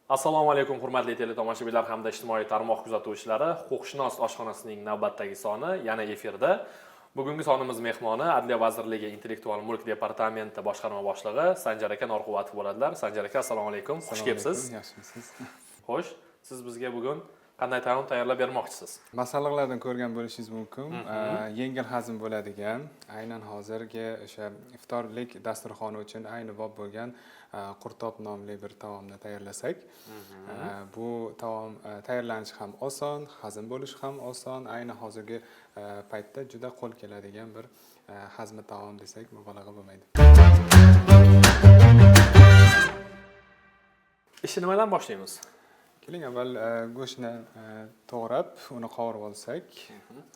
Assalomu alaykum hurmatli teletomoshabinlar hamda ijtimoiy tarmoq kuzatuvchilari. Huquqshunos oshxonasining navbatdagi soni yana efirda. Bugungi sonimiz mehmoni Adliya vazirligi Intellektual mulk departamenti boshqarma boshlig'i Sanjar aka Norquvvatov bo'ladilar. Sanjar aka, assalomu alaykum. Xush kelibsiz. Yaxshimisiz? Xo'sh, siz bizga bugun qanday taom tayyorlab bermoqchisiz? Masalliqlardan ko'rgan bo'lishingiz mumkin. Yengil hazm bo'ladigan, aynan hozirgi o'sha iftorlik dasturxoni uchun ayni bob bo'lgan qurtob nomli bir taomni tayyorlasak, bu taom tayyorlanishi ham oson, hazm bo'lishi ham oson, ayni hozirgi paytda juda qo'l keladigan bir hazmi taom desak mubolag'a bo'lmaydi. Ishni nimadan boshlaymiz? Keling, avval go'shtni to'g'rab, uni qovurib olsak,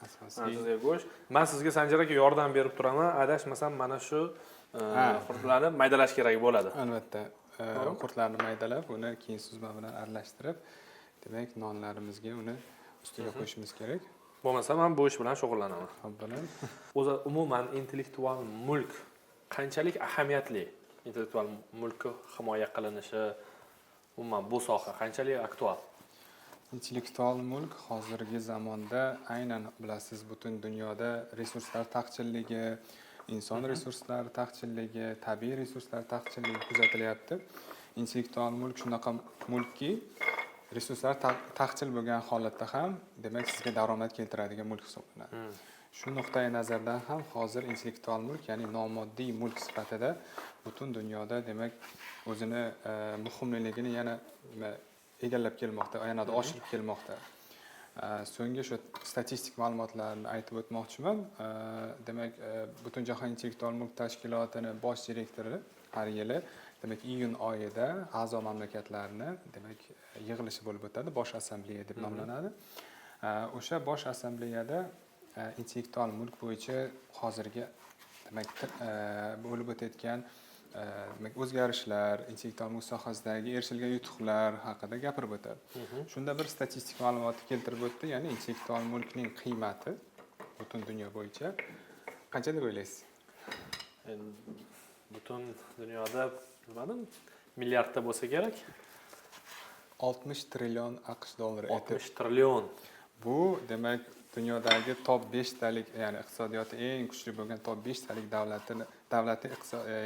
asosiy Sizga go'sht. Men sizga Sanjar aka yordam berib turaman. Adashmasam mana shu qurtlarni maydalash kerak bo'ladi. Albatta, qurtlarni maydalab, uni keyin suzma bilan aralashtirib, demak, nonlarimizga uni ustiga qo'yishimiz kerak. Bo'lmasa men bu ish bilan shug'ullanaman. Avvalan O'zi umuman intellektual mulk qanchalik ahamiyatli? Intellektual mulkni himoya qilinishi, umuman bu soha qanchalik aktual? intellektual mulk hozirgi zamonda aynan bilasiz, butun dunyoda resurslar taqchilligi, inson resurslari taqchilligi, tabiiy resurslar taqchilligi kuzatilyapti. Intellektual mulk shunaqa mulkki, resurslar taqchil bo'lgan holatda ham, demak, sizga daromad keltiradigan mulk hisoblanadi. Shu nuqtai nazardan ham hozir intellektual mulk, ya'ni nomoddiy mulk sifatida butun dunyoda, demak, o'zini muhimligini yana egallab kelmoqda, yanada oshirib kelmoqda. So'nggi shu statistik ma'lumotlarni aytib o'tmoqchiman. Demak, Butunjahon intellektual mulk tashkilotining bosh direktori har yili, demak, iyun oyida a'zo mamlakatlarni, demak, yig'ilishi bo'lib o'tadi, bosh assambleya deb nomlanadi. O'sha bosh assambleyada intellektual mulk bo'yicha hozirgi, demak, bo'lib o'tayotgan demak, o'zgarishlar, intellektual mulk sohasidagi erishilgan yutuqlar haqida gapirib o'tadi. Shunda bir statistik ma'lumotni keltirib o'tdi, ya'ni intellektual mulkning qiymati butun dunyo bo'yicha qancha deb o'ylaysiz? Butun dunyoda nimadan milliardda bo'lsa kerak? 60 trillion AQSh dollari. 60 trillion. Bu demak, dunyodagi top 5 talik, ya'ni iqtisodiyoti eng kuchli bo'lgan top 5 talik davlati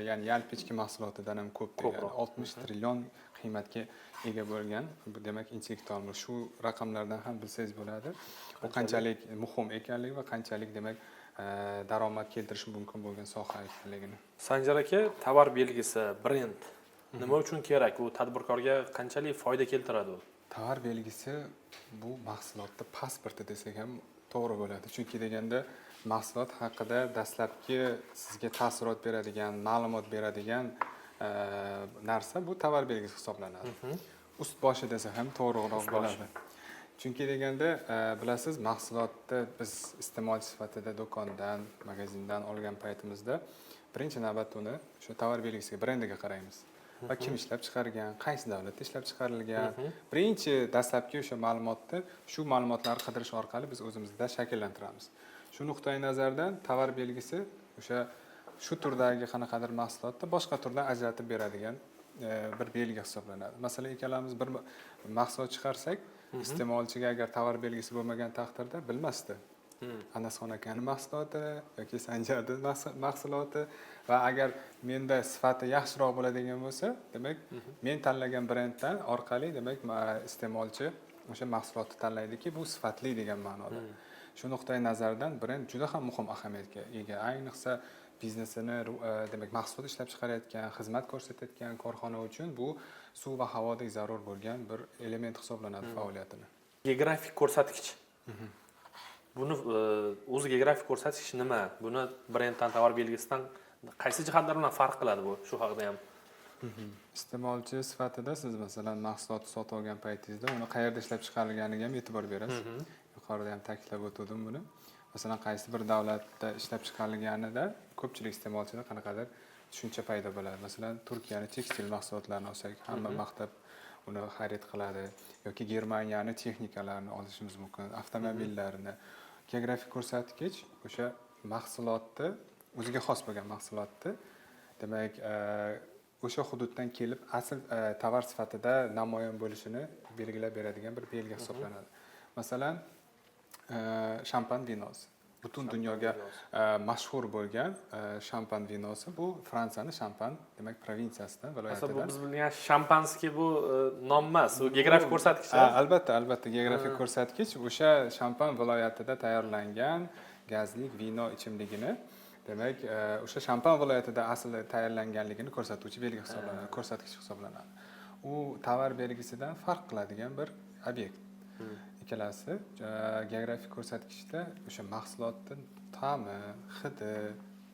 ya'ni yalpi ichki mahsulotidan ham ko'p degani. 60 trillion qiymatga ega bo'lgan. Bu demak, intellektual mulk. Shu raqamlardan ham bilsangiz bo'ladi. Bu qanchalik muhim ekanligi va qanchalik, demak, daromad keltirishi mumkin bo'lgan soha ekanligini. Sanjar aka, tovar belgisi, brend nima uchun kerak? U tadbirkorga qanchalik foyda keltiradi u? Tovar belgisi bu mahsulotning pasporti desak ham to'g'ri bo'ladi. Chunki deganda mahsulot haqida dastlabki sizga taassurot beradigan, ma'lumot beradigan narsa bu tovar belgisi hisoblanadi. Ust boshi desa ham to'g'riroq bo'ladi. Chunki deganda bilasiz, mahsulotni biz iste'molchi sifatida do'kondan, magazindan olgan paytimizda birinchi navbatda uni shu tovar belgisiga, brendiga qaraymiz. Va kim ishlab chiqargan, qaysi davlatda ishlab chiqarilgan. Birinchi dastlabki o'sha ma'lumotni, shu ma'lumotlarni qidirish orqali biz o'zimizda shakllantiramiz. Shu nuqtai nazardan tovar belgisi o'sha shu turdagi qanaqadir mahsulotni boshqa turdan ajratib beradigan bir belgi hisoblanadi. Masalan, ikkalamiz bir mahsulot chiqarsak, iste'molchiga agar tovar belgisi bo'lmagan taqdirda bilmasdi. Anasxon akaning mahsuloti yoki Sanjarning mahsuloti va agar menda sifati yaxshiroq bo'ladigan bo'lsa, demak, men tanlagan brenddan orqali, demak, iste'molchi o'sha mahsulotni tanlaydiki, bu sifatli degan ma'noda. Shu nuqtai nazardan brend juda ham muhim ahamiyatga ega. Ayniqsa biznesini, demak, mahsulot ishlab chiqarayotgan, xizmat ko'rsatayotgan korxona uchun bu suv va havodek zarur bo'lgan bir element hisoblanadi faoliyatini. Geografik ko'rsatkich. Buni o'zi geografik ko'rsatkich nima? Buni brenddan, tovar belgisidan qaysi jihatlar bilan farq qiladi bu? Shu haqida ham. Iste'molchi sifatida siz masalan mahsulotni sotib olgan paytingizda uni qayerda ishlab chiqarilganiga ham e'tibor berasiz. Yuqorida ham ta'kidlab o'tdim buni. Masalan, qaysi bir davlatda ishlab chiqarilganida ko'pchilik iste'molchida qanaqadir tushuncha paydo bo'ladi. Masalan, Turkiyaning tekstil mahsulotlarini olsak, hamma maqtab uni xarid qiladi yoki Germaniyaning texnikalarini olishimiz mumkin, avtomobillarni. Geografik ko'rsatkich o'sha mahsulotni, o'ziga xos bo'lgan mahsulotni, demak, o'sha hududdan kelib asl tovar sifatida namoyon bo'lishini belgilab beradigan bir belgi hisoblanadi. Masalan, shampan vinosi. Butun dunyoga mashhur bo'lgan shampan vinosi bu Fransiyaning Shampan, demak, provinsiyasidan, Aslida bu viloyatidan. biz bilgan shampanskiy bu nom emas, u geografik ko'rsatkich. Albatta, geografik ko'rsatkich o'sha Shampan viloyatida tayyorlangan gazli vino ichimligini, demak, o'sha Shampan viloyatida asli tayyorlanganligini ko'rsatuvchi belgi hisoblanadi, ko'rsatkich hisoblanadi. U tovar belgisidan farq qiladigan bir obyekt. Ikkalasi geografik ko'rsatkichda o'sha mahsulotning ta'mi, hidi,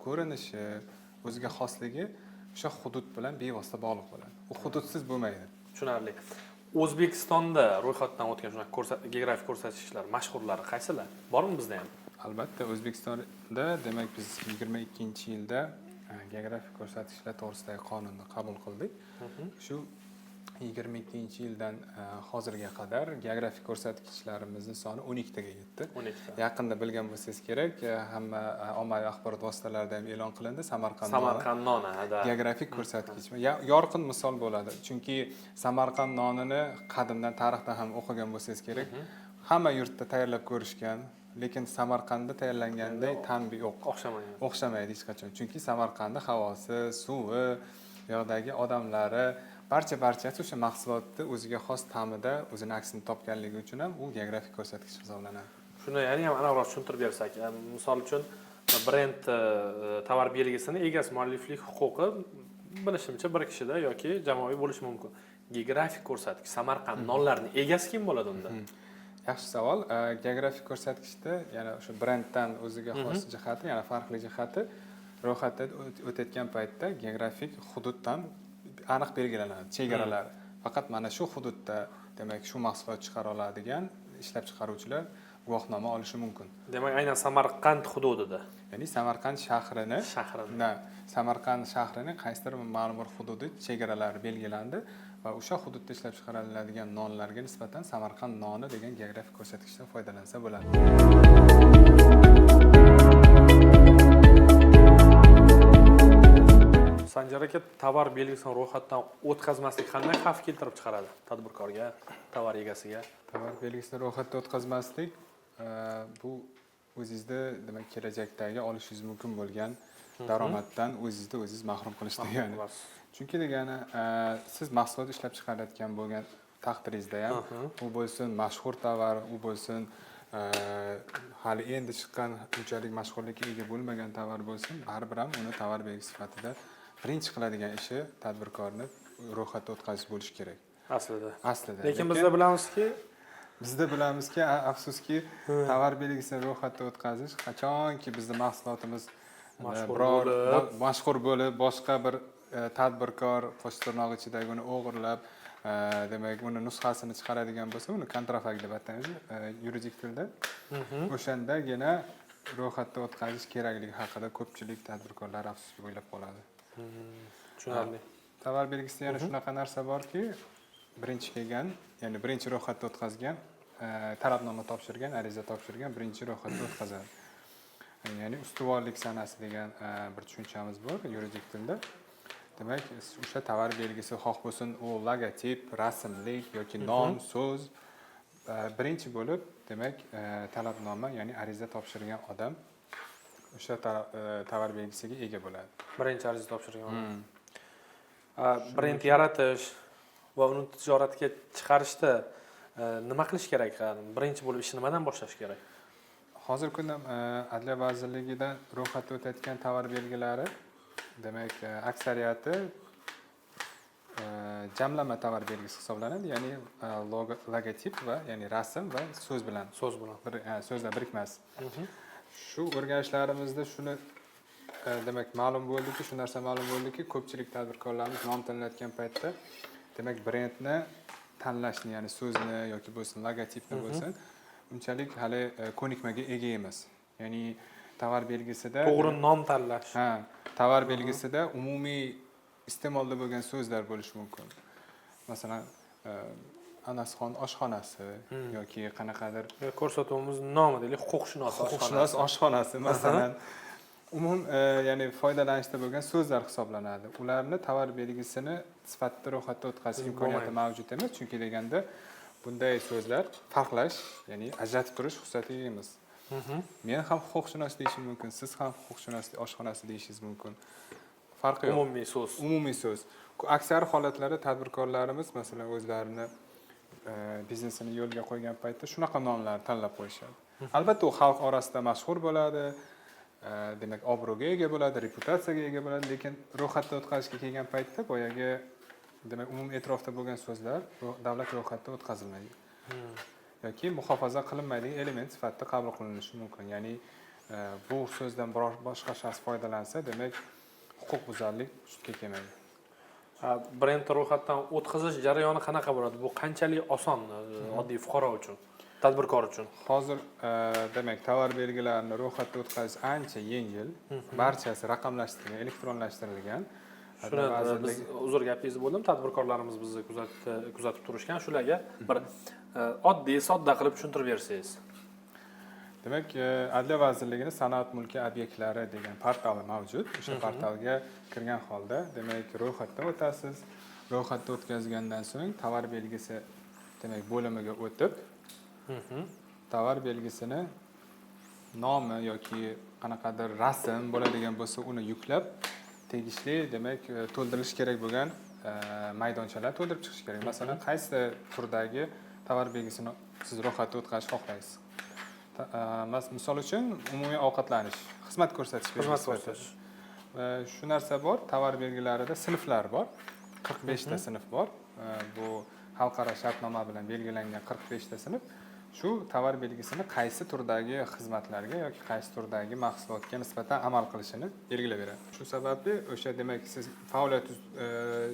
ko'rinishi, o'ziga xosligi o'sha hudud bilan bevosita bog'liq bo'ladi. U hududsiz bo'lmaydi. Tushunarli. O'zbekistonda ro'yxatdan o'tgan shunaqa geografik ko'rsatkichlar mashhurlari qaysilar? Bormi bizda ham? Albatta, O'zbekistonda demak biz 22-yilda geografik ko'rsatkichlar to'g'risidagi qonunni qabul qildik. Shu 22-yildan hozirga qadar geografik ko'rsatkichlarimizni soni 12 taga yetdi. 12 ta. Yaqinda bilgan bo'lsangiz kerak, hamma ommaviy axborot vositalarida ham e'lon qilindi, Samarqand noni, geografik ko'rsatkich. Yorqin misol bo'ladi. Chunki Samarqand nonini qadimdan tarixdan ham o'qigan bo'lsangiz kerak. Hamma yurtda tayyorlab ko'rishgan, lekin Samarqandda tayyorlanganday ta'mi yo'q. O'xshamaydi hech qachon. Chunki Samarqandning havosi, suvi, yoqdagi odamlari barchasi o'sha mahsulotni o'ziga xos ta'mida o'zini aksini topganligi uchun ham u geografik ko'rsatkich hisoblanadi. Shuni ham aniqroq tushuntirib bersak, misol uchun brend tovar belgisini egasi mualliflik huquqi bilishimcha bir kishida yoki jamoaviy bo'lishi mumkin. Geografik ko'rsatkich Samarqand nonlarining egasi kim bo'ladi unda? Yaxshi savol. Geografik ko'rsatkichda yana o'sha brenddan o'ziga xos jihati, yana farqli jihati ro'yxatdan o'tayotgan paytda geografik hududdan aniq belgilanadi, chegaralari. Faqat mana shu hududda, demak, shu mahsulot chiqara oladigan ishlab chiqaruvchilar guvohnoma olishi mumkin. Demak, aynan Samarqand hududida. Ya'ni Samarqand Samarqand shahrining qaysidir ma'lum bir hududi chegaralari belgilandi va o'sha hududda ishlab chiqariladigan nonlarga nisbatan Samarqand noni degan geografik ko'rsatkichdan foydalansa bo'ladi. Sanjar aka, tovar belgisini ro'yxatdan o'tkazmaslik qanday xavf keltirib chiqaradi tadbirkorga, tovar egasiga? Tovar belgisini ro'yxatdan o'tkazmaslik bu o'zingizda, demak, kelajakdagi olishingiz mumkin bo'lgan daromaddan o'zingiz mahrum qilish degani. Chunki degani, siz mahsulot ishlab chiqarayotgan bo'lgan taqdiringizda ham, u bo'lsin mashhur tovar, u bo'lsin hali endi chiqqan, unchalik mashhurlikka ega bo'lmagan tovar bo'lsin, baribir ham uni tovar belgisi sifatida birinchi qiladigan ishi tadbirkorni ro'yxatga o'tkazish bo'lishi kerak. Aslida. Lekin bizda bilamizki, afsuski, tovar belgisini ro'yxatga o'tkazish qachonki bizning mahsulotimiz mashhur bo'lib, boshqa bir tadbirkor qo'sh tirnoq ichidagi uni o'g'irlab, demak, uni nusxasini chiqaradigan bo'lsa, uni kontrafakt deb ataymiz yuridik tilda. O'shandagina ro'yxatga o'tkazish kerakligi haqida ko'pchilik tadbirkorlar afsuski o'ylab qoladi. Tushunarli. Tovar belgisida yana shunaqa narsa borki, birinchi kelgan, ya'ni birinchi ro'yxatga o'tkazgan, talabnoma topshirgan, ariza topshirgan birinchi ro'yxatga o'tkazadi. Ya'ni ustuvorlik sanasi degan bir tushunchamiz bor yuridik tilda. Demak, o'sha tovar belgisi xoh bo'lsin u logotip, rasmlik yoki nom, so'z birinchi bo'lib, demak, talabnoma, ya'ni ariza topshirgan odam o'sha tovar belgisiga ega bo'ladi. Birinchi ariza topshirgan odam. Brend yaratish va uni tijoratga chiqarishda nima qilish kerak? Birinchi bo'lib ishni nimadan boshlash kerak? Hozirgi kunda Adliya vazirligidan ro'yxatga o'tayotgan tovar belgilari, demak, aksariyati jamlama tovar belgisi hisoblanadi, ya'ni logotip va ya'ni rasm va so'z bilan. So'zlar birikmasi. Shu o'rganishlarimizda shuni demak ma'lum bo'ldiki, shu narsa ma'lum bo'ldiki, ko'pchilik tadbirkorlarimiz nom tanlayotgan paytda, demak, brendni tanlashni, ya'ni so'zni yoki bo'lsin logotipni bo'lsin, unchalik hali ko'nikmaga ega emas. Ya'ni tovar belgisida to'g'ri nom tanlash. Tovar belgisida umumiy iste'molda bo'lgan so'zlar bo'lishi mumkin. Masalan, Anasxon oshxonasi yoki qanaqadir ko'rsatuvimiz nomi deylik, huquqshunos oshxonasi masalan. ya'ni foydalanishda bo'lgan so'zlar hisoblanadi. Ularni tovar belgisini sifatida ro'yxatdan o'tkazish imkoniyati mavjud emas, chunki deganda bunday so'zlar farqlash, ya'ni ajratib turish xususiyatiga ega emas. Men ham huquqshunos deyishim mumkin, siz ham huquqshunos oshxonasi deyishingiz mumkin. Farqi yo'q. Umumiy so'z. Aksar holatlarda tadbirkorlarimiz masalan o'zlarini biznesini yo'lga qo'ygan paytda shunaqa nomlarni tanlab qo'yishadi. Albatta u xalq orasida mashhur bo'ladi, demak obro'ga ega bo'ladi, reputatsiyaga ega bo'ladi, lekin ro'yxatdan o'tkazishga kelgan paytda boyagi demak umumiy e'tirofda bo'lgan so'zlar davlat ro'yxatidan o'tkazilmaydi. Yoki muhofaza qilinmaydigan element sifatida qabul qilinishi mumkin. Ya'ni bu so'zdan biror boshqa shaxs foydalansa, demak huquqbuzarlik vujudga kelmaydi. Brend ro'yxatdan o'tkazish jarayoni qanaqa bo'ladi? Bu qanchalik oson oddiy fuqaro uchun, tadbirkor uchun? Hozir demak tovar belgilarini ro'yxatdan o'tkazish ancha yengil. Barchasi raqamlashtirilgan, elektronlashtirilgan. Shuni biz uzr gapingizni bo'ldim, tadbirkorlarimiz bizni kuzatib turishgan, shularga bir oddiy, sodda qilib tushuntirib bersangiz. Demak, Adliya vazirligining sanoat mulki obyektlari degan portali mavjud. O'sha portalga kirgan holda, demak, ro'yxatdan o'tasiz. Ro'yxatdan o'tkazgandan so'ng tovar belgisi demak bo'limiga o'tib, tovar belgisini nomi yoki qanaqadir rasm bo'ladigan bo'lsa, uni yuklab, tegishli demak to'ldirilish kerak bo'lgan maydonchalar to'ldirib chiqish kerak. Masalan, qaysi turdagi tovar belgisini siz ro'yxatdan o'tkazishni xohlaysiz? Misol uchun umumiy ovqatlanish, xizmat ko'rsatish belgisi. Shu narsa bor, tovar belgilarida sinflar bor. 45 ta sinf bor. Bu xalqaro shartnoma bilan belgilangan 45 ta sinf. Shu tovar belgisini qaysi turdagi xizmatlarga yoki qaysi turdagi mahsulotga nisbatan amal qilishini belgilab beradi. Shu sababli o'sha demak siz faoliyat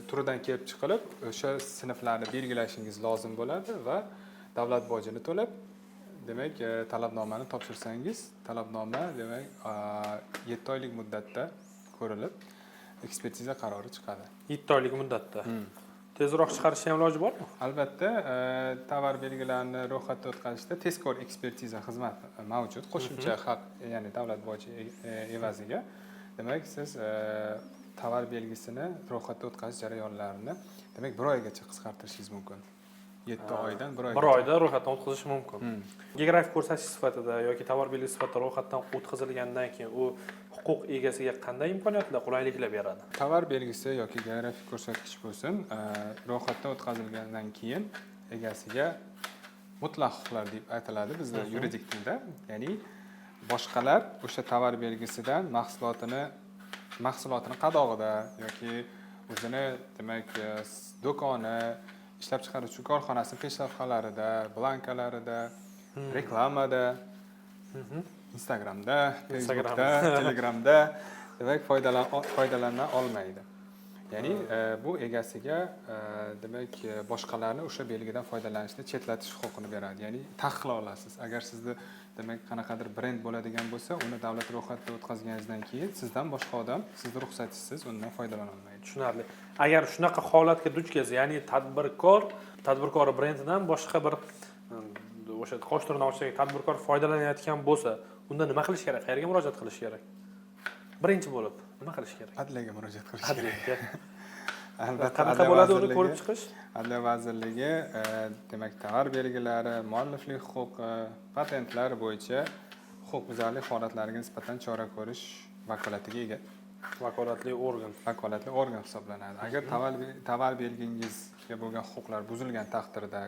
turidan kelib chiqilib, o'sha sinflarni belgilashingiz lozim bo'ladi va davlat bojini to'lab, demak talabnomani topshirsangiz, talabnoma demak 7 oylik muddatda ko'rilib, ekspertiza qarori chiqadi. 7 oylik muddatda. Tezroq chiqarishning ham iloji bormi? Albatta, tovar belgilarini ro'yxatdan o'tkazishda tezkor ekspertiza xizmati mavjud. Qo'shimcha haq, ya'ni davlat boji evaziga. Demak, siz tovar belgisini ro'yxatdan o'tkazish jarayonlarini demak 1 oygacha qisqartirishingiz mumkin. 7 oydan 1 oygacha. 1 oyda ro'yxatdan o'tkazish mumkin. Geografik ko'rsatish sifatida yoki tovar belgisi sifatida ro'yxatdan o'tkazilgandan keyin u huquq egasiga qanday imkoniyatlar, qulayliklar beradi? Tovar belgisi yoki geografik ko'rsatkich bo'lsin, ro'yxatdan o'tkazilgandan keyin egasiga mutlaq huquqlar deb aytiladi bizda yuridik tilda. Ya'ni boshqalar o'sha tovar belgisidan mahsulotini qadog'ida yoki o'zini demak do'koni, ishlab chiqaruvchi korxonasi peshlavhalarida, blankalarida, reklamada, Instagramda, Facebookda, Telegramda demak foydalana olmaydi. Ya'ni bu egasiga demak boshqalarni o'sha belgidan foydalanishni chetlatish huquqini beradi. Ya'ni taqiqlay olasiz. Agar sizda demak qanaqadir brend bo'ladigan bo'lsa, uni davlat ro'yxatidan o'tkazganingizdan keyin sizdan boshqa odam sizning ruxsatingiz undan foydalana olmaydi. Tushunarli. Agar shunaqa holatga duch kelsa, ya'ni tadbirkor brendidan boshqa bir o'sha qosh tirnoqchadagi tadbirkor foydalanayotgan bo'lsa, unda nima qilish kerak? Qayerga murojaat qilish kerak? Birinchi bo'lib nima qilish kerak? Adliyaga murojaat qilish kerak. Albatta, qanaqa bo'ladi uni ko'rib chiqish? Adliya vazirligi demak tovar belgilari, mualliflik huquqi, patentlar bo'yicha huquqbuzarlik holatlariga nisbatan chora ko'rish vakolatiga ega. Vakolatli organ hisoblanadi. Agar tovar belgingizga bo'lgan huquqlar buzilgan taqdirda,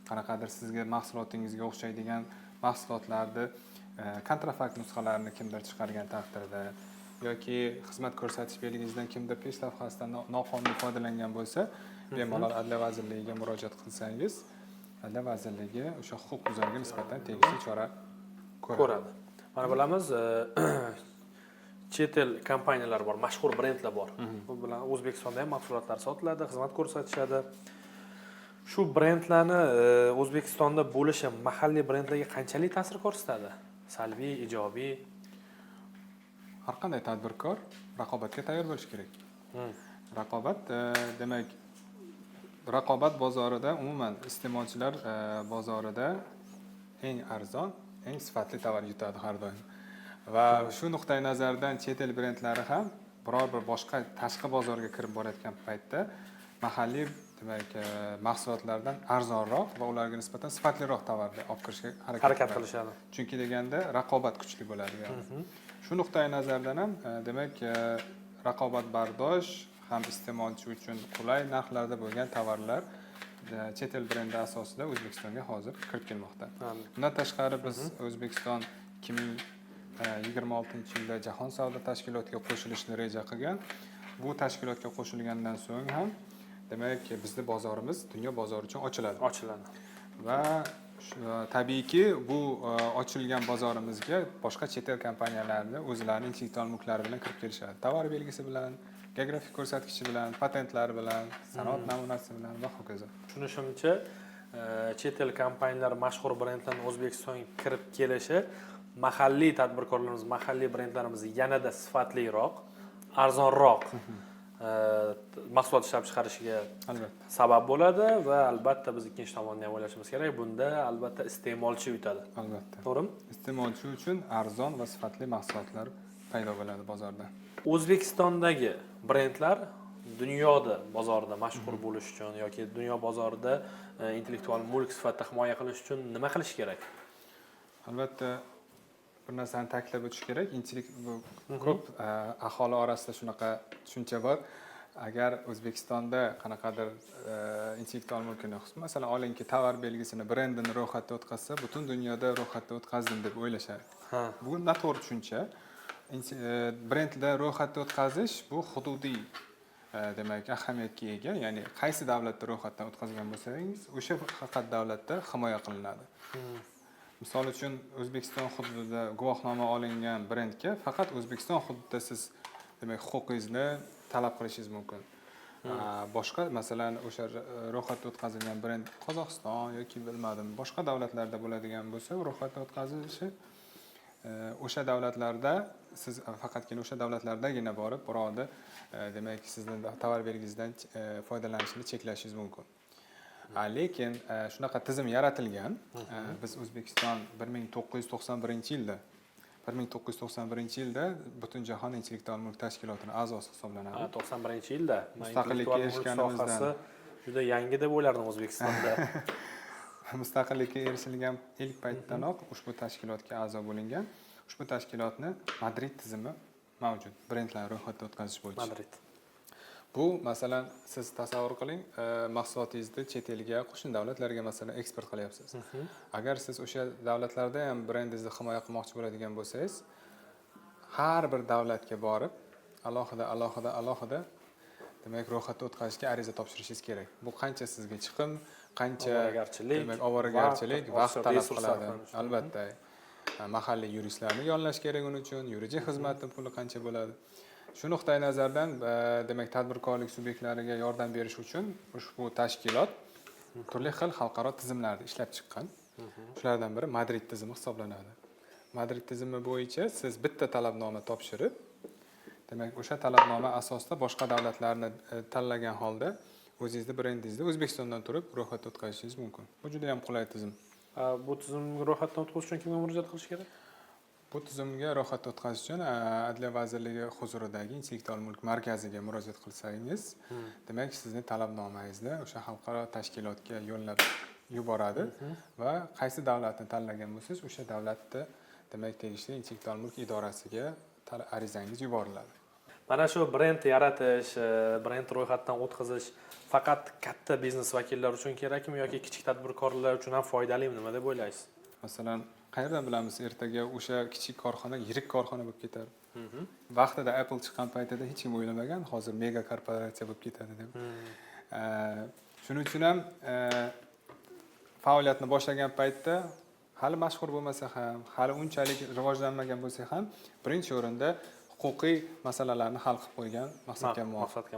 qanaqadir sizga mahsulotingizga o'xshaydigan mahsulotlarni kontrafakt nusxalarini kimdir chiqargan taqdirda yoki xizmat ko'rsatish belgingizdan kimdir peshlavhasidan noqonuniy foydalangan bo'lsa, bemalol Adliya vazirligiga murojaat qilsangiz, Adliya vazirligi o'sha huquqbuzarga nisbatan tegishli chora ko'radi. Mana bilamiz, chet el kompaniyalar bor, mashhur brendlar bor. Bu bilan O'zbekistonda ham mahsulotlar sotiladi, xizmat ko'rsatishadi. Shu brendlarni O'zbekistonda bo'lishi mahalliy brendlarga qanchalik ta'sir ko'rsatadi? Salbiy, ijobiy? Har qanday tadbirkor raqobatga tayyor bo'lish kerak. Raqobat demak raqobat bozorida umuman iste'molchilar bozorida eng arzon, eng sifatli tovar yutadi har doim. Va shu nuqtai nazardan chet el brendlari ham biror bir boshqa tashqi bozorga kirib borayotgan paytda mahalliy demak mahsulotlardan arzonroq va ularga nisbatan sifatliroq tovarni olib kirishga harakat qilishadi. Chunki deganda raqobat kuchli bo'ladi. Shu nuqtai nazardan ham demak raqobatbardosh ham iste'molchi uchun qulay narxlarda bo'lgan tovarlar chet el brendi asosida O'zbekistonga hozir kirib kelmoqda. Bundan tashqari biz O'zbekiston 2026-yilda Jahon savdo tashkilotiga qo'shilishni reja qilgan. Bu tashkilotga qo'shilgandan so'ng ham demak bizning bozorimiz dunyo bozori uchun ochiladi. Va tabiiyki bu ochilgan bozorimizga boshqa chet el kompaniyalari o'zlarining intellektual mulklari bilan kirib kelishadi. Tovar belgisi bilan, geografik ko'rsatkichi bilan, patentlari bilan, sanoat namunasi bilan va hokazo. Tushunishimcha, chet el kompaniyalari mashhur brendlarning O'zbekistonga kirib kelishi mahalliy tadbirkorlarimiz, mahalliy brendlarimiz yanada sifatliroq, arzonroq mahsulot ishlab chiqarishiga sabab bo'ladi va albatta biz ikkinchi tomonni ham o'ylashimiz kerak. Bunda albatta iste'molchi yutadi. Albatta. To'g'rimi? Iste'molchi uchun arzon va sifatli mahsulotlar paydo bo'ladi bozorda. O'zbekistondagi brendlar dunyoda bozorida mashhur bo'lish uchun yoki dunyo bozorida intellektual mulk sifatida himoya qilish uchun nima qilish kerak? Albatta bir narsani ta'kidlab o'tish kerak. Ko'p aholi orasida shunaqa tushuncha bor. Agar O'zbekistonda qanaqadir intellektual mulkini, masalan, olinki tovar belgisini, brendini ro'yxatga o'tkazsa, butun dunyoda ro'yxatga o'tkazdim deb o'ylashadi. Bu noto'g'ri tushuncha. Brendda ro'yxatga o'tkazish bu hududiy demak ahamiyatga ega, ya'ni qaysi davlatda ro'yxatdan o'tkazgan bo'lsangiz, o'sha faqat davlatda himoya qilinadi. Misol uchun O'zbekiston hududida guvohnoma olingan brendga faqat O'zbekiston hududida siz demak huquqingizni talab qilishingiz mumkin. Boshqa masalan o'sha ro'yxatga o'tkazilgan brend Qozog'iston yoki bilmadim boshqa davlatlarda bo'ladigan bo'lsa, ro'yxatga o'tkazilishi o'sha davlatlarda siz faqatgina o'sha davlatlardagina borib birovni demak sizning tovar belgingizdan foydalanishini cheklashingiz mumkin. Lekin shunaqa tizim yaratilgan. Biz O'zbekiston 1991-yilda Butunjahon intellektual mulk tashkilotining a'zosi hisoblanadi. 91-yilda mustaqillikka erishganimizdan juda yangi deb o'ylardim O'zbekistonda. Mustaqillikka erishilgan ilk paytdanoq ushbu tashkilotga a'zo bo'lingan. Ushbu tashkilotning Madrid tizimi mavjud. Brendlarni ro'yxatga o'tkazish bo'yicha. Madrid. Bu masalan siz tasavvur qiling, mahsulotingizni chet elga, qo'shni davlatlarga masalan eksport qilyapsiz. Agar siz o'sha davlatlarda ham brendingizni himoya qilmoqchi bo'ladigan bo'lsangiz, har bir davlatga borib alohida demak ro'yxatga o'tkazishga ariza topshirishingiz kerak. Bu qancha sizga chiqim, qancha demak ovoragarchilik, vaqt talab qiladi. Albatta. Mahalliy yuristlarni yollash kerak uning uchun, yuridik xizmatning puli qancha bo'ladi. Shu nuqtai nazardan demak tadbirkorlik subyektlariga yordam berish uchun ushbu tashkilot turli xil xalqaro tizimlarni ishlab chiqqan. Shulardan biri Madrid tizimi hisoblanadi. Madrid tizimi bo'yicha siz bitta talabnoma topshirib, demak o'sha talabnoma asosida boshqa davlatlarni tanlagan holda o'zingizning brendingizni O'zbekistondan turib ro'yxatga o'tkazishingiz mumkin. Bu juda ham qulay tizim. Bu tizimga ro'yxatdan o'tkazish uchun kimga murojaat qilish kerak? Bu tizimga ro'yxatga o'tkazish uchun Adliya vazirligi huzuridagi intellektual mulk markaziga murojaat qilsangiz, demak sizning talabnomangizni o'sha xalqaro tashkilotga yo'llab yuboradi va qaysi davlatni tanlagan bo'lsangiz, o'sha davlatda demak tegishli intellektual mulk idorasiga arizangiz yuboriladi. Mana shu brend yaratish, brend ro'yxatdan o'tkazish faqat katta biznes vakillari uchun kerakmi yoki kichik tadbirkorlar uchun ham foydalimi, nima deb o'ylaysiz? Masalan, qayerdan bilamiz ertaga o'sha kichik korxona yirik korxona bo'lib ketadi. Vaqtida Apple chiqqan paytida hech kim o'ylamagan, hozir mega korporatsiya bo'lib ketadi deb. Shuning uchun ham faoliyatni boshlagan paytda hali mashhur bo'lmasa ham, hali unchalik rivojlanmagan bo'lsa ham, birinchi o'rinda huquqiy masalalarni hal qilib qo'ygan maqsadga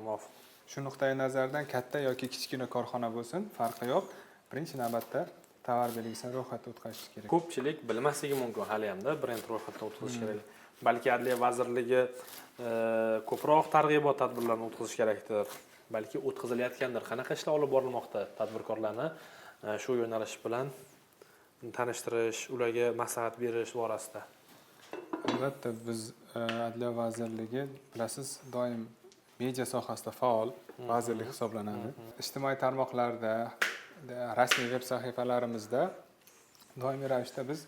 muvofiq. Shu nuqtai nazardan katta yoki kichkina korxona bo'lsin, farqi yo'q. Birinchi navbatda tovar belgisini ro'yxatga o'tkazish kerak. Ko'pchilik bilmasligi mumkin hali hamda brend ro'yxatdan o'tkazish kerak. Balki Adliya vazirligi ko'proq targ'ibot tadbirlarini o'tkazish kerakdir. Balki o'tkazilayotgandir. Qanaqa ishlar olib borilmoqda tadbirkorlarni shu yo'nalish bilan tanishtirish, ularga maslahat berish borasida? Albatta biz Adliya vazirligi bilasiz doim media sohasida faol vazirlik hisoblanadi. Ijtimoiy tarmoqlarda, rasmiy veb sahifalarimizda doimiy ravishda biz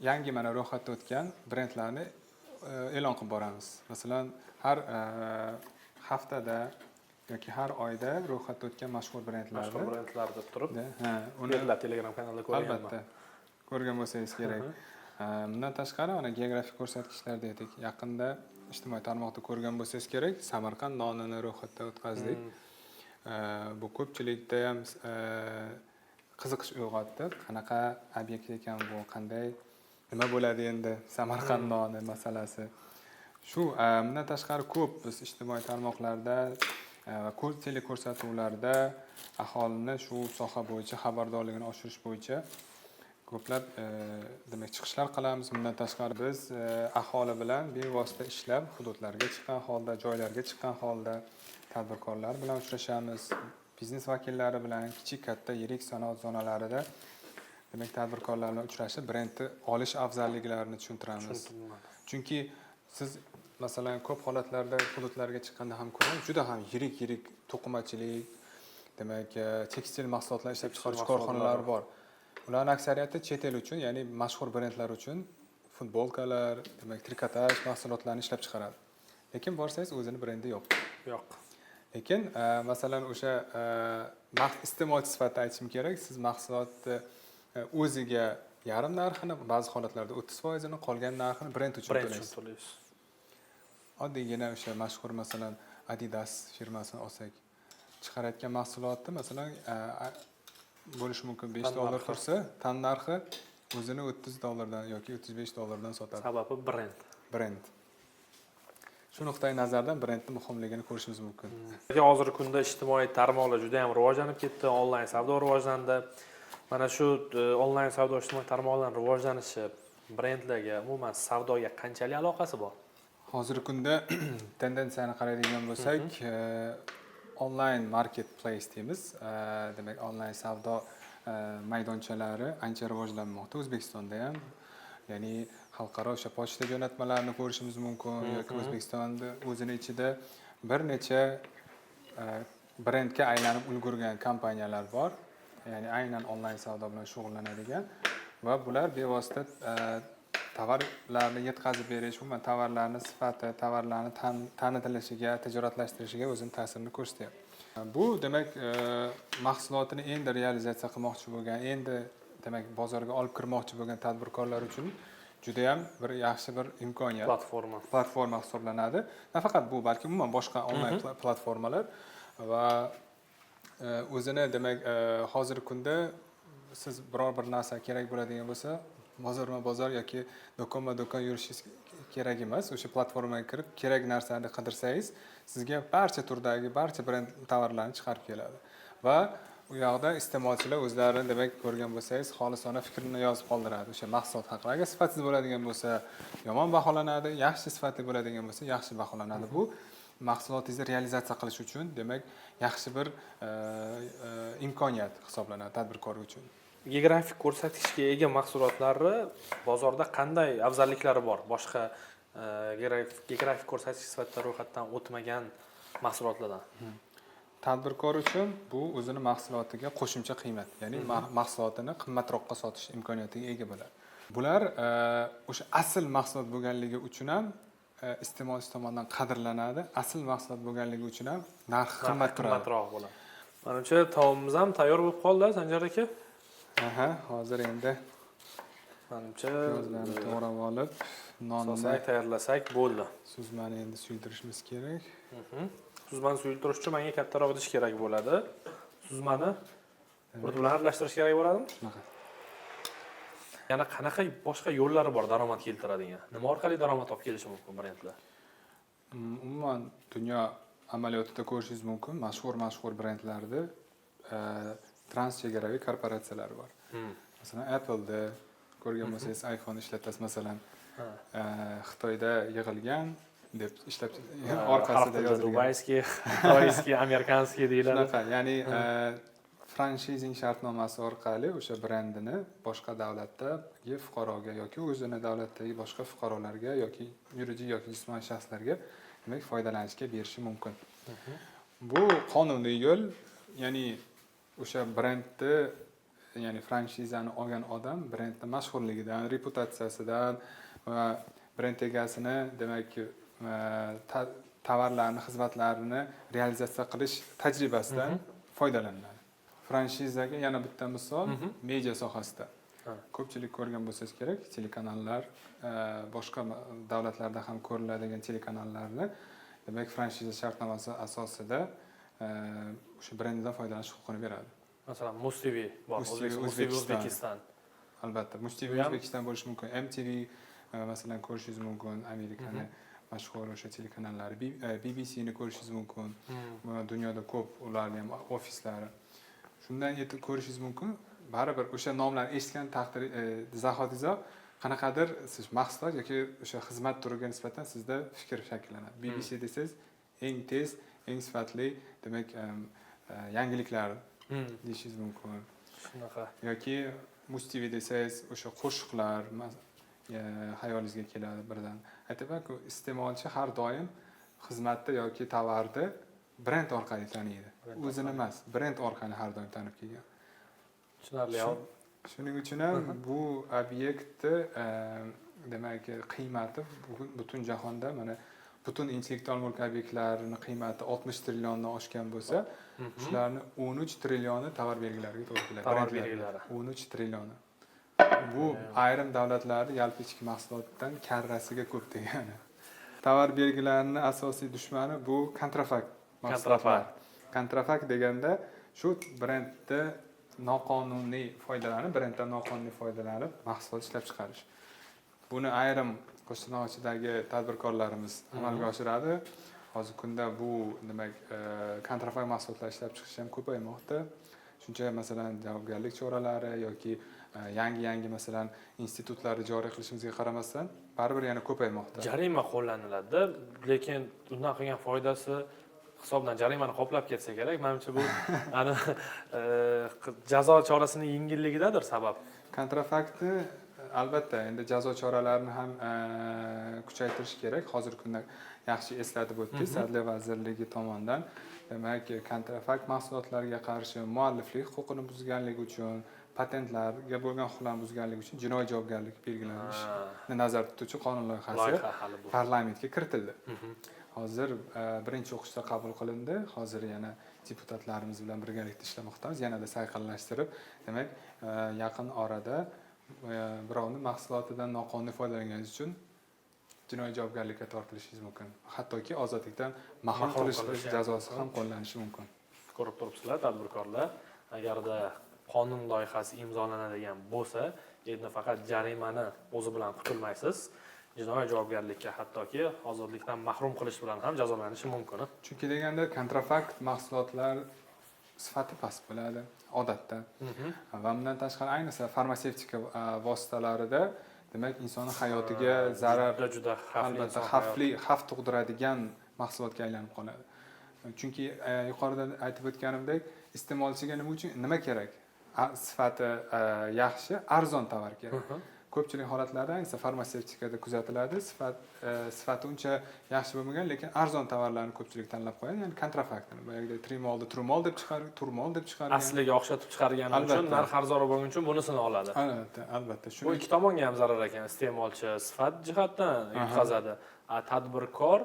yangi mana ro'yxatda o'tgan brendlarni e'lon qilib boramiz. Masalan, har haftada yoki har oyda ro'yxatda o'tgan mashhur brendlarni deb turib, uni Telegram kanalida ko'rganman. albatta ko'rgan bo'lsangiz kerak. Bundan tashqari mana geografik ko'rsatkichlar dedik. Yaqinda ijtimoiy tarmoqda ko'rgan bo'lsangiz kerak, Samarqand nonini ro'yxatdan o'tkazdik. Bu ko'pchilikda ham qiziqish uyg'otdi. Qanaqa obyekt ekan bu, qanday, nima bo'ladi endi Samarqand noni masalasi. Shu bundan tashqari ko'p biz ijtimoiy tarmoqlarda va teleko'rsatuvlarda aholini shu soha bo'yicha xabardorligini oshirish bo'yicha ko'plab demak chiqishlar qilamiz. Bundan tashqari biz aholi bilan bevosita ishlab, hududlarga chiqqan holda, joylarga chiqqan holda tadbirkorlar bilan uchrashamiz. Biznes vakillari bilan kichik, katta, yirik sanoat zonalarida demak tadbirkorlar bilan uchrashib, brendni olish afzalliklarini tushuntiramiz. Chunki siz masalan ko'p holatlarda hududlarga chiqqanda ham ko'ramiz, juda ham yirik to'qimachilik, demak tekstil mahsulotlar ishlab chiqaruvchi korxonalar bor. Ularning aksariyati chet el uchun, ya'ni mashhur brendlar uchun futbolkalar, demak trikotaj mahsulotlarini ishlab chiqaradi. Lekin borsangiz o'zini brendi yo'q. Lekin masalan o'sha iste'molchi sifatida aytishim kerak, siz mahsulotni o'ziga yarim narxini, ba'zi holatlarda 30%ni, qolgan narxini brend uchun to'laysiz. Oddiygina o'sha mashhur masalan Adidas firmasini olsak, chiqarayotgan mahsulotni masalan bo'lishi mumkin $5 tursa, tan narxi o'zini $30 yoki $35 sotadi. Sababi brend. Shu nuqtai nazardan brendning muhimligini ko'rishimiz mumkin. Hozirgi kunda ijtimoiy tarmoqlar juda ham rivojlanib ketdi, onlayn savdo rivojlandi. Mana shu onlayn savdo ijtimoiy tarmoqlarning rivojlanishi brendlarga, umuman savdoga qanchalik aloqasi bor? Hozirgi kunda tendensiyani qaraydigan bo'lsak, onlayn marketplace deymiz. Demak, onlayn savdo maydonchalari ancha rivojlanmoqda O'zbekistonda ham. Ya'ni xalqaro o'sha pochta jo'natmalarini ko'rishimiz mumkin yoki O'zbekistonda o'zining ichida bir necha brendga aylanib ulgurgan kompaniyalar bor. Ya'ni aynan onlayn savdo bilan shug'ullanadigan va bular bevosita tovarlarni yetkazib berish, umuman tovarlarni sifati, tovarlarni tanitilishiga, tijoratlashtirishiga o'zining ta'sirini ko'rsatyapti. Bu demak mahsulotini endi realizatsiya qilmoqchi bo'lgan, endi demak bozorga olib kirmoqchi bo'lgan tadbirkorlar uchun juda ham bir yaxshi bir imkoniyat, platforma hisoblanadi. Nafaqat bu, balki umuman boshqa onlayn platformalar va o'zini demak hozirgi kunda siz biror bir narsa kerak bo'ladigan bo'lsa, bozor yoki do'kon yurishingiz kerak emas. O'sha platformaga kirib kerak narsani qidirsangiz, sizga barcha turdagi barcha brend tovarlarni chiqarib keladi. Va u yoqda iste'molchilar o'zlari demak ko'rgan bo'lsangiz, xolisona fikrini yozib qoldiradi o'sha mahsulot haqida. Agar sifatsiz bo'ladigan bo'lsa, yomon baholanadi, yaxshi sifatli bo'ladigan bo'lsa, yaxshi baholanadi. Bu mahsulotingizni realizatsiya qilish uchun demak yaxshi bir imkoniyat hisoblanadi tadbirkor uchun. Geografik ko'rsatkichga ega mahsulotlarni bozorda qanday afzalliklari bor? Boshqa geografik ko'rsatkich sifatida ro'yxatdan o'tmagan mahsulotlardan. Tadbirkor uchun bu o'zini mahsulotiga qo'shimcha qiymat, ya'ni mahsulotini qimmatroqqa sotish imkoniyatiga ega bo'ladi. Bular o'sha asl mahsulot bo'lganligi uchun ham iste'molchi tomonidan qadrlanadi. Asl mahsulot bo'lganligi uchun ham narxi qimmatroq bo'ladi. Menimcha taomimiz ham tayyor bo'lib qoldi, Sanjar aka. Hozir endi menimcha piyozlarni to'g'rab olib, nonni tayyorlasak bo'ldi. Suzmani endi suydirishimiz kerak. Suzmani suyultirish uchun menga kattaroq idish kerak bo'ladi. Suzmani bir bilan aralashtirish kerak bo'ladimi? Shunaqa. Yana qanaqa boshqa yo'llari bor daromad keltiradigan? Nima orqali daromad olib kelishi mumkin brendlar? Umuman dunyo amaliyotida ko'rishingiz mumkin, mashhur brendlarda transchegaraviy korporatsiyalar bor. Masalan, Apple'da ko'rgan bo'lsangiz, iPhone ishlatasiz masalan, Xitoyda yig'ilgan deb ishlab orqasida yozilgan. Dubayskiy, xitoyskiy, amerikanskiy deyiladi. Shunaqa, ya'ni fransizing shartnomasi orqali o'sha brendini boshqa davlatdagi fuqaroga yoki o'zini davlatdagi boshqa fuqarolarga yoki yuridik yoki jismoniy shaxslarga demak foydalanishga berishi mumkin. Bu qonuniy yo'l, ya'ni o'sha brendni, ya'ni fransizani olgan odam brendni mashhurligidan, reputatsiyasidan va brend egasini demak tovarlarni, xizmatlarini realizatsiya qilish tajribasidan foydalanadi. Fransizaga yana bitta misol media sohasida. Ko'pchilik ko'rgan bo'lsangiz kerak, telekanallar, boshqa davlatlarda ham ko'riladigan telekanallarni demak fransiza shartnomasi asosida o'sha brenddan foydalanish huquqini beradi. Masalan, Muz TV bor, O'zbekiston. Albatta, Muz TV O'zbekiston bo'lishi mumkin. MTV masalan ko'rishingiz mumkin, Amerikani mashhur o'sha telekanallari, BBC ni ko'rishingiz mumkin. Dunyoda ko'p ularning ham ofislari. Shundan yetib ko'rishingiz mumkin. Baribir o'sha nomlarni eshitgan taqdir zahotizoq qanaqadir siz mahsulot yoki o'sha xizmat turiga nisbatan sizda fikr shakllanadi. BBC desangiz eng tez, eng sifatli demak yangiliklar deyishingiz mumkin. Shunaqa. Yoki Muz TV desangiz o'sha qo'shiqlar hayolingizga keladi birdan. Aytaman-ku, iste'molchi har doim xizmatda yoki tovarda brend orqali taniydi. O'zini emas, brend orqali har doim tanib kelgan. Tushunarli. Shuning uchun ham bu obyektni demak qiymati butun jahonda mana butun intellektual mulk obyektlarini qiymati 60 trilliondan oshgan bo'lsa, shularni 13 trillioni tovar belgilariga to'g'ri keladi. Tovar belgilari. 13 trillioni. Bu ayrim davlatlarda yalpi ichki mahsulotdan karrasiga ko'p degani. Tovar belgilarining asosiy dushmani bu kontrafakt mahsulotlar. Kontrafakt deganda shu brendda noqonuniy foydalanib, brenddan noqonuniy foydalanib mahsulot ishlab chiqarish. Buni ayrim qo'shniqchidagi tadbirkorlarimiz amalga oshiradi. Hozir kunda bu demak kontrafakt mahsulotlar ishlab chiqish ham ko'paymoqda. Shuncha masalan javobgarlik choralari yoki yangi masalan institutlarni joriy qilishimizga qaramasdan baribir yana ko'paymoqda. Jarima qo'llaniladi, lekin undan qilgan foydasi hisobdan jarimani qoplab ketsa kerak. Menimcha bu ana jazo chorasining yengilligidadir sabab. Kontrafaktni albatta endi jazo choralarini ham kuchaytirish kerak. Hozirgi kunda yaxshi eslatib o'tdingiz, Adliya vazirligi tomonidan demak kontrafakt mahsulotlarga qarshi mualliflik huquqini buzganligi uchun, patentlarga bo'lgan huquqlarni buzganligi uchun jinoiy javobgarlik belgilanishini nazarda tutuvchi qonun loyihasi parlamentga kiritildi. Hozir birinchi o'qishda qabul qilindi. Hozir yana deputatlarimiz bilan birgalikda ishlamoqdamiz. Yanada sayqallashtirib, demak, yaqin orada birovni mahsulotidan noqonuniy foydalanganingiz uchun jinoiy javobgarlikka tortilishingiz mumkin. Hattoki ozodlikdan mahrum qilish jazosi ham qo'llanishi mumkin. Ko'rib turibsizlar, tadbirkorlar, agarda qonun loyihasi imzolanadigan bo'lsa, endi faqat jarimani o'zi bilan qutulmaysiz. Jinoiy javobgarlikka hattoki ozodlikdan mahrum qilish bilan ham jazolanishi mumkin. Chunki deganda kontrafakt mahsulotlar sifati past bo'ladi odatda. Va bundan tashqari ayniqsa farmatsevtika vositalarida demak insonning hayotiga zarar, juda xavf tug'diradigan mahsulotga aylanib qoladi. Chunki yuqorida aytib o'tganimdek, iste'molchiga nima kerak? Sifati yaxshi, arzon tovar kerak. Ko'pchilik holatlarda ayniqsa farmatsevtikada kuzatiladi. Sifati uncha yaxshi bo'lmagan, lekin arzon tovarlarni ko'pchilik tanlab qo'yadi. Ya'ni kontrafaktni, boyagidek trimolni turmol deb chiqargan. Asliga o'xshatib chiqargani uchun narx arzonroq bo'lgani uchun bunisini oladi. Albatta. Bu ikki tomonga ham zarar ekan. Iste'molchi sifat jihatdan yutqazadi. Tadbirkor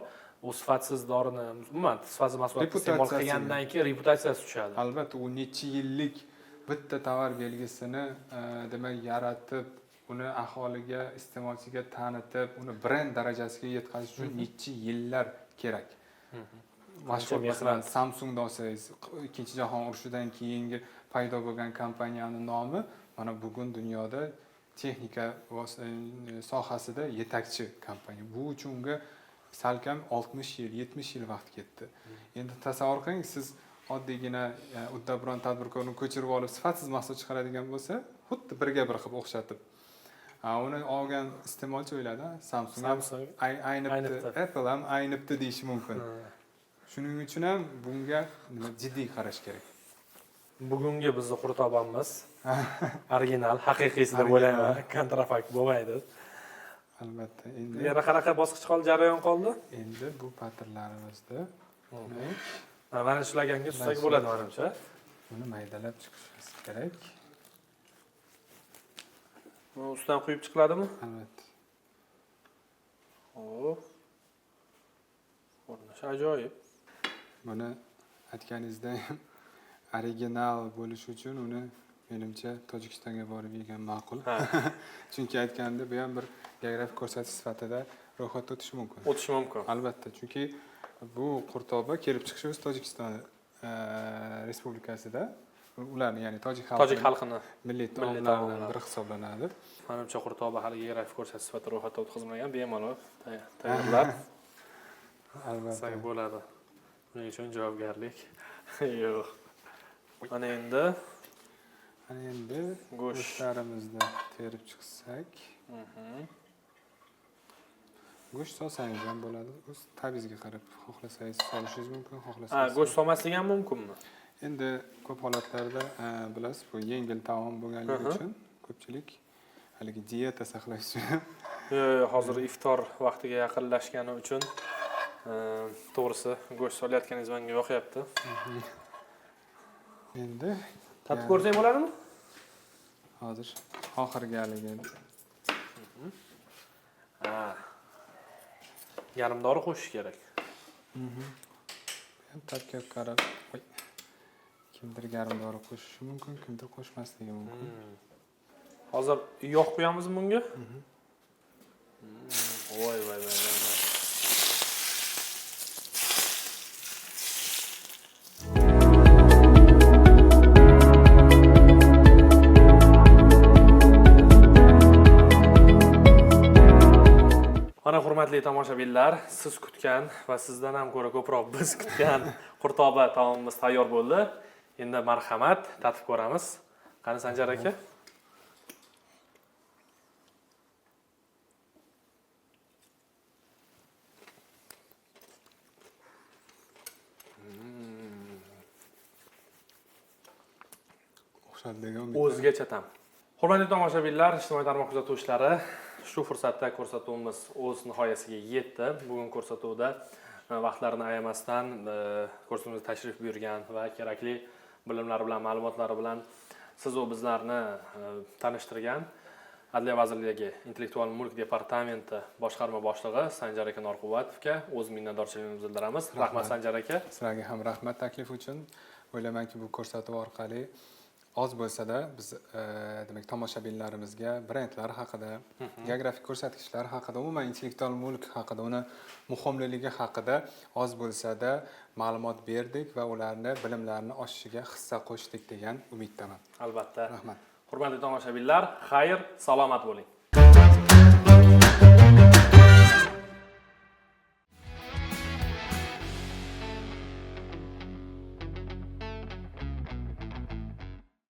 u sifatsiz dorini, umuman sifatsiz mahsulotni iste'mol qilgandan keyin reputatsiyasi tushadi. Albatta, u necha yillik bitta tovar belgisini demak yaratib, uni aholiga, iste'molchiga tanitib, uni brend darajasiga yetkazish uchun necha yillar kerak. Mashhur masalan Samsungni olsangiz, Ikkinchi jahon urushidan keyingi paydo bo'lgan kompaniyaning nomi mana bugun dunyoda texnika sohasida yetakchi kompaniya. Bu uchun unga salkam 60 yil, 70 yil vaqt ketdi. Endi tasavvur qiling, siz oddiygina uddaburon tadbirkorni ko'chirib olib sifatsiz mahsulot chiqaradigan bo'lsa, xuddi birga bir qilib o'xshatib. Uni olgan iste'molchi o'yladi, Samsung aynibdi, Apple ham aynibdi deyish mumkin. Shuning uchun ham bunga jiddiy qarash kerak. Bugungi bizning qurtobamiz original, haqiqiysi deb o'ylayman. Kontrafakt bo'lmaydi. Albatta. Yana qanaqa bosqich qoldi, jarayon qoldi? Endi bu patirlarimizda Mana shularga tutsak bo'ladi menimcha. buni maydalab chiqishimiz kerak. Buni ustidan quyib chiqiladimi? Albatta. Xo'p. Ko'rinishi ajoyib. Buni aytganingizda ham original bo'lishi uchun uni menimcha Tojikistonga borib yegan ma'qul. Chunki aytganimda bu ham bir geografik ko'rsatish sifatida ro'yxatga o'tishi mumkin. O'tishi mumkin. Albatta, chunki bu qurtoba kelib chiqishi o'z Tojikiston respublikasida ularni, ya'ni tojik xalqini milliy taomlaridan biri hisoblanadi. Menimcha qurtoba hali geografik ko'rsatish sifatida ro'yxatga o'tkazilmagan, bemalol tayyorlab Albatta. bo'ladi. Buning uchun javobgarlik yo'q. Mana endi go'shtlarimizni terib chiqsak, go'sht solsangiz ham bo'ladi. O'z tabingizga qarab xohlasangiz solishingiz mumkin, xohlasangiz. Go'sht solmaslik ham mumkinmi? Endi ko'p holatlarda bilasiz, bu yengil taom bo'lganligi uchun ko'pchilik haligi dieta saqlash uchun Yo'q, hozir iftor vaqtiga yaqinlashgani uchun to'g'risi go'sht solayotganingiz menga yoqyapti. Endi Tatib ko'rsak bo'ladimi? hozir oxirgi haligi yarim dori qo'shish kerak. ham tarkib qarab, kimdir yarim dori qo'shishi mumkin, kimdir qo'shmasligi mumkin. Hozir yog' qo'yamizmi bunga? Voy. Mana hurmatli tomoshabinlar, siz kutgan va sizdan ham ko'ra ko'proq biz kutgan qurtoba taomimiz tayyor bo'ldi. Endi marhamat, tatib ko'ramiz. Qani Sanjar aka? O'zgacha ta'm. Hurmatli tomoshabinlar, ijtimoiy tarmoq kuzatuvchilari, shu fursatda ko'rsatuvimiz o'z nihoyasiga yetdi. Bugun ko'rsatuvda vaqtlarini ayamasdan ko'rsatuvimizga tashrif buyurgan va kerakli bilimlari bilan, ma'lumotlari bilan siz va bizlarni tanishtirgan Adliya vazirligi Intellektual mulk departamenti boshqarma boshlig'i Sanjar aka Norquvatovga o'z minnatdorchiligimizni bildiramiz. Rahmat Sanjar aka. Sizlarga ham rahmat taklif uchun. O'ylaymanki, bu ko'rsatuv orqali oz bo'lsa-da biz demak tomoshabinlarimizga brendlar haqida, geografik ko'rsatkichlar haqida, umuman intellektual mulk haqida, uni muhimligi haqida oz bo'lsa-da ma'lumot berdik va ularni bilimlarini oshishiga hissa qo'shdik degan umiddaman. Albatta. Rahmat. Hurmatli tomoshabinlar, xayr, salomat bo'ling.